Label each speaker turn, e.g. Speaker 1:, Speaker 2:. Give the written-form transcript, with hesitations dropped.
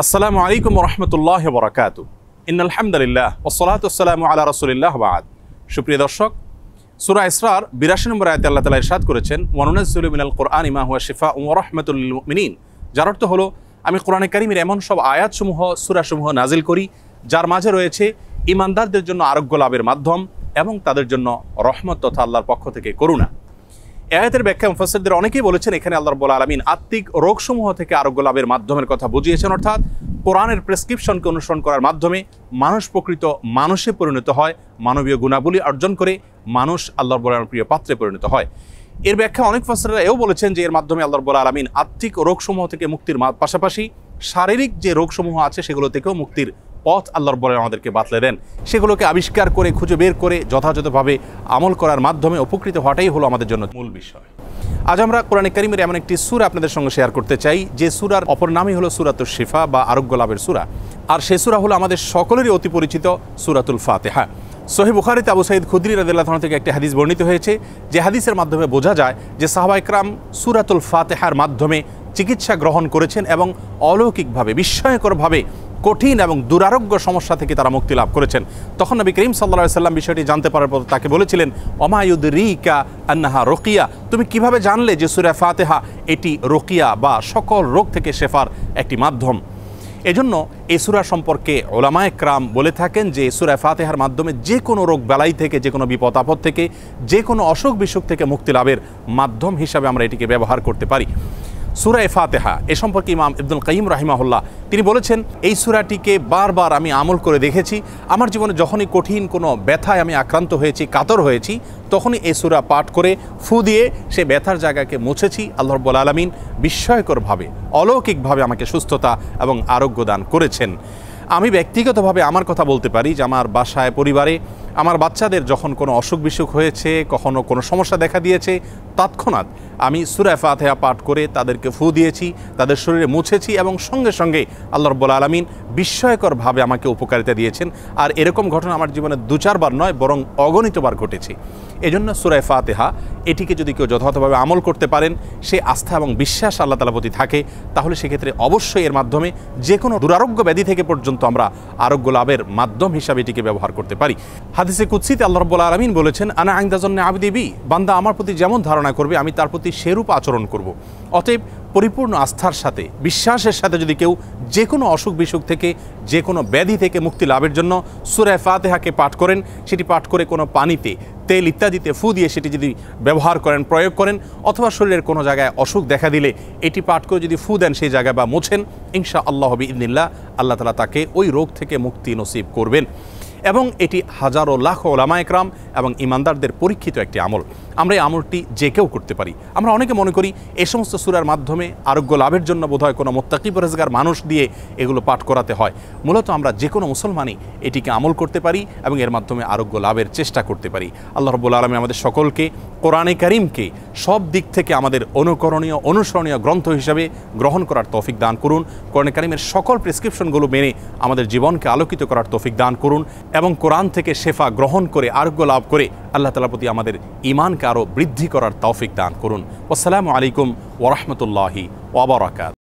Speaker 1: আসসালামু আলাইকুম ওয়া রাহমাতুল্লাহি ওয়া বারাকাতুহু। ইন্নাল হামদুলিল্লাহ ওয়াসসালাতু ওয়াসসালামু আলা রাসূলিল্লাহ ওয়া বা'দ। সুপ্রিয় দর্শক, সূরা ইসরার ৮২ নম্বর আয়াতে আল্লাহ তাআলা ইরশাদ করেছেন, ওয়া নুনাজ্জিলু মিনাল কুরআনি মা হুয়া শিফাউন ওয়া রাহমাতুল লিল মুমিনিন। যার অর্থ হলো, আমি কোরআনে কারীমের এমন সব আয়াতসমূহ, সূরাসমূহ নাজিল করি যার মাঝে রয়েছে ঈমানদারদের জন্য আরোগ্য লাভের মাধ্যম এবং তাদের জন্য রহমত তথা আল্লাহর পক্ষ থেকে করুণা। আয়াতের ব্যাখ্যা মুফাসসিরদের অনেকেই বলেছেন, এখানে আল্লাহ রাব্বুল আলামিন আত্মিক রোগসমূহ থেকে আরোগ্য লাভের মাধ্যমের কথা বুঝিয়েছেন, অর্থাৎ কোরআনের প্রেসক্রিপশনকে অনুসরণ করার মাধ্যমে মানুষ প্রকৃত মানুষে পরিণত হয়, মানবীয় গুণাবলী অর্জন করে মানুষ আল্লাহ রাব্বুল আলামিনের প্রিয় পাত্রে পরিণত হয়। এর ব্যাখ্যা অনেক মুফাসসিররা এও বলেছেন যে এর মাধ্যমে আল্লাহ রাব্বুল আলামিন আত্মিক রোগসমূহ থেকে মুক্তির পাশাপাশি শারীরিক যে রোগসমূহ আছে সেগুলো থেকেও মুক্তির পথ আল্লাহ রাব্বুল আলামিন আমাদেরকে বাতলে দেন। সেগুলোকে আবিষ্কার করে খুঁজে বের করে যথাযথভাবে আমল করার মাধ্যমে উপকৃত হওয়াটাই হলো আমাদের জন্য মূল বিষয়। আজ আমরা কোরআনে কারীমের এমন একটি সূরা আপনাদের সঙ্গে শেয়ার করতে চাই যে সূরার অপর নামই হলো সূরাতুশ শিফা বা আরোগ্য লাভের সূরা। আর সেই সূরা হলো আমাদের সকলেরই অতি পরিচিত সূরাতুল ফাতিহা। সহিহ বুখারীতে আবু সাঈদ খুদরী রাদিয়াল্লাহু আনহু থেকে একটি হাদিস বর্ণিত হয়েছে, যে হাদিসের মাধ্যমে বোঝা যায় যে সাহাবায়ে কেরাম সূরাতুল ফাতিহার মাধ্যমে চিকিৎসা গ্রহণ করেছেন এবং অলৌকিকভাবে, বিস্ময়করভাবে কঠিন এবং দুরারোগ্য সমস্যা থেকে তারা মুক্তি লাভ করেছেন। তখন নবী করিম সাল্লাল্লাহু আলাইহি সাল্লাম বিষয়টি জানতে পারার পর তাকে বলেছিলেন, ওমা ইউদরিকা আন্নাহা রুকিয়া, তুমি কিভাবে জানলে যে সূরা ফাতিহা এটি রুকিয়া বা সকল রোগ থেকে শেফার একটি মাধ্যম। এজন্য এই সূরা সম্পর্কে উলামায়ে কেরাম বলে থাকেন যে সূরা ফাতিহার মাধ্যমে যে কোনো রোগ বালাই থেকে, যে কোনো বিপদ আপদ থেকে, যে কোনো অসুখ বিসুখ থেকে মুক্তি লাভের মাধ্যম হিসাবে আমরা এটিকে ব্যবহার করতে পারি। সূরা ফাতিহা এ সম্পর্কে ইমাম ইবনুল কাইয়িম রাহিমাহুল্লাহ তিনি বলেছেন, এই সূরাটিকে বারবার আমি আমল করে দেখেছি। আমার জীবনে যখনই কঠিন কোনো ব্যথায় আমি আক্রান্ত হয়েছি, কাতর হয়েছি, তখনই এই সূরা পাঠ করে ফু দিয়ে সে ব্যথার জায়গাকে মুছেছি। আল্লাহ রাব্বুল আলামিন বিস্ময়করভাবে, অলৌকিকভাবে আমাকে সুস্থতা এবং আরোগ্য দান করেছেন। আমি ব্যক্তিগতভাবে আমার কথা বলতে পারি যে আমার বাসায়, পরিবারে আমার বাচ্চাদের যখন কোনো অসুখ বিসুখ হয়েছে, কখনো কোনো সমস্যা দেখা দিয়েছে, তৎক্ষণাৎ আমি সূরা ফাতিহা পাঠ করে তাদেরকে ফু দিয়েছি, তাদের শরীরে মুছেছি এবং সঙ্গে সঙ্গে আল্লাহ রাব্বুল আলামিন বিস্ময়করভাবে আমাকে উপকারিতা দিয়েছেন। আর এরকম ঘটনা আমার জীবনে ২-৪ বার নয়, বরং অগণিতবার ঘটেছে। এজন্য সূরা ফাতিহা এটিকে যদি কেউ যথাযথভাবে আমল করতে পারেন, সে আস্থা এবং বিশ্বাস আল্লাহ তাআলার প্রতি থাকে, তাহলে সেক্ষেত্রে অবশ্যই এর মাধ্যমে যে কোনো দুরারোগ্য ব্যাধি থেকে পর্যন্ত আমরা আরোগ্য লাভের মাধ্যম হিসাবে এটিকে ব্যবহার করতে পারি। হাদিসে কুদসিতে আল্লাহ রাব্বুল আলামিন বলেছেন, আনা ইনদা যন্নি আবদি বি, বান্দা আমার প্রতি যেমন ধারণা করবে আমি তার প্রতি সেরূপ আচরণ করব। অতএব পরিপূর্ণ আস্থার সাথে, বিশ্বাসের সাথে যদি কেউ যে কোনো অসুখ বিসুখ থেকে, যে কোনো ব্যাধি থেকে মুক্তি লাভের জন্য সূরা ফাতিহাকে পাঠ করেন, সেটি পাঠ করে কোনো পানিতে, তেল ইত্যাদিতে ফু দিয়ে সেটি যদি ব্যবহার করেন, প্রয়োগ করেন, অথবা শরীরের কোনো জায়গায় অসুখ দেখা দিলে এটি পাঠ করে যদি ফু দেন সেই জায়গায় বা মোছেন, ইনশাআল্লাহ বিইذনিল্লাহ আল্লাহ তাআলা তাকে ওই রোগ থেকে মুক্তি নসিব করবেন। এবং এটি হাজারো লাখ উলামায়ে কেরাম এবং ঈমানদারদের পরীক্ষিত একটি আমল। আমরা এই আমলটি যে কেউ করতে পারি। আমরা অনেকে মনে করি এই সমস্ত সূরার মাধ্যমে আরোগ্য লাভের জন্য বোধহয় কোনো মুত্তাকি পরহেজগার মানুষ দিয়ে এগুলো পাঠ করাতে হয়। মূলত আমরা যে কোনো মুসলমানই এটিকে আমল করতে পারি এবং এর মাধ্যমে আরোগ্য লাভের চেষ্টা করতে পারি। আল্লাহ রাব্বুল আলামিন আমাদের সকলকে কোরআনে কারীমকে সব দিক থেকে আমাদের অনুকরণীয়, অনুসরণীয় গ্রন্থ হিসাবে গ্রহণ করার তৌফিক দান করুন। কোরআনে কারীমের সকল প্রেসক্রিপশনগুলো মেনে আমাদের জীবনকে আলোকিত করার তৌফিক দান করুন এবং কোরআন থেকে শেফা গ্রহণ করে আরোগ্য লাভ করে আল্লাহ তাআলার প্রতি আমাদের ঈমানকে আরও বৃদ্ধি করার তৌফিক দান করুন। আসসালামু আলাইকুম ওয়া রাহমাতুল্লাহি ওয়া বারাকাতুহু।